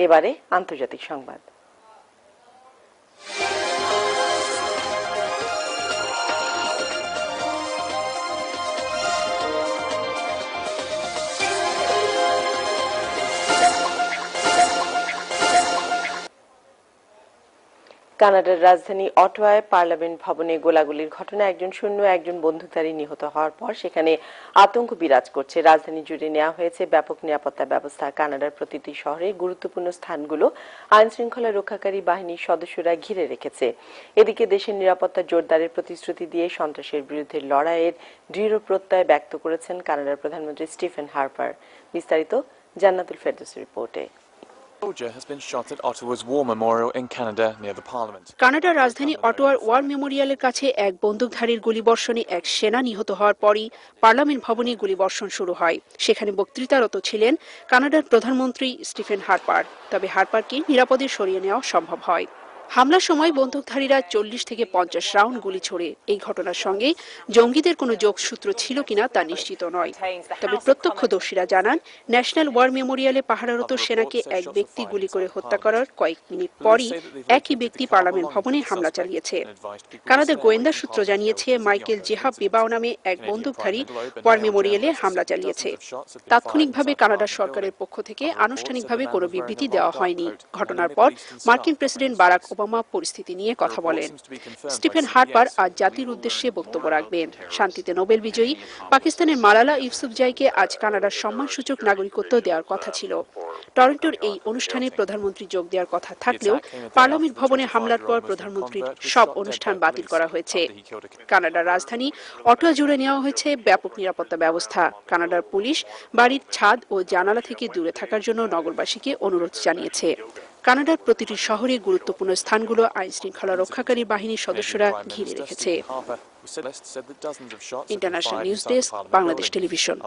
এবারে আন্তর্জাতিক সংবাদ। কানাডার রাজধানী অটোয়ায় পার্লামেন্ট ভবনে গোলাগুলির ঘটনায় একজন সৈন্য একজন বন্দুকধারী নিহত হওয়ার পর সেখানে আতঙ্ক বিরাজ করছে। রাজধানী জুড়ে নেওয়া হয়েছে ব্যাপক নিরাপত্তা ব্যবস্থা। কানাডার প্রতিটি শহরের গুরুত্বপূর্ণ স্থানগুলো আইন শৃঙ্খলা রক্ষাকারী বাহিনীর সদস্যরা ঘিরে রেখেছে। এদিকে দেশের নিরাপত্তা জোরদারের প্রতিশ্রুতি দিয়ে সন্ত্রাসের বিরুদ্ধে লড়াইয়ের দৃঢ় প্রত্যয় ব্যক্ত করেছেন কানাডার প্রধানমন্ত্রী স্টিফেন হার্পার। বিস্তারিত জান্নাতুল ফেরদৌসের রিপোর্টে। কানাডার রাজধানী অটোয়ার ওয়ার মেমোরিয়ালের কাছে এক বন্দুকধারীর গুলিবর্ষণে এক সেনা নিহত হওয়ার পরই পার্লামেন্ট ভবনে গুলিবর্ষণ শুরু হয়। সেখানে বক্তৃতারত ছিলেন কানাডার প্রধানমন্ত্রী স্টিফেন হার্পার। তবে হার্পারকে নিরাপদে সরিয়ে নেওয়া সম্ভব হয়। হামলার সময় বন্দুকধারীরা 40 থেকে 50 রাউন্ড গুলি ছোড়ে। এই ঘটনার সঙ্গে জঙ্গিদের কোনো যোগসূত্র ছিল কিনা তা নিশ্চিত নয়। তবে প্রত্যক্ষদর্শীরা জানান, ন্যাশনাল ওয়ার মেমোরিয়ালে পাহারারত সেনাকে এক ব্যক্তি গুলি করে হত্যা করার কয়েক মিনিট পরই একই ব্যক্তি পার্লামেন্ট ভবনে হামলা চালিয়েছে। কানাডার গোয়েন্দা সূত্র জানিয়েছে, মাইকেল জেহাব বিবাও নামে এক বন্দুকধারী ওয়ার মেমোরিয়ালে হামলা চালিয়েছে। তাৎক্ষণিকভাবে কানাডার সরকারের পক্ষ থেকে আনুষ্ঠানিকভাবে কোনো বিবৃতি দেওয়া হয়নি। ঘটনার পর মার্কিন প্রেসিডেন্ট বারাক ওবামা পরিস্থিতি নিয়ে কথা বলেন। স্টিফেন হার্পার আজ জাতির উদ্দেশ্যে বক্তব্য রাখবেন। শান্তিতে নোবেল বিজয়ী পাকিস্তানের মালালা ইউসুফজাইকে আজ কানাডার সম্মানসূচক নাগরিকত্ব দেওয়ার কথা ছিল। টরন্টোর এই অনুষ্ঠানে প্রধানমন্ত্রী যোগ দেওয়ার কথা থাকলেও পার্লামেন্ট ভবনে হামলার পর প্রধানমন্ত্রীর সব অনুষ্ঠান বাতিল করা হয়েছে। কানাডার রাজধানী অটোয়া জুড়ে নেওয়া হয়েছে ব্যাপক নিরাপত্তা ব্যবস্থা। কানাডার পুলিশ বাড়ির ছাদ ও জানালা থেকে দূরে থাকার জন্য নগরবাসীকে অনুরোধ জানিয়েছে। কানাডার প্রতিটি শহরে গুরুত্বপূর্ণ স্থানগুলো আইন শৃঙ্খলা রক্ষাকারী বাহিনীর সদস্যরা ঘিরে রেখেছে। International news desk, Bangladesh television.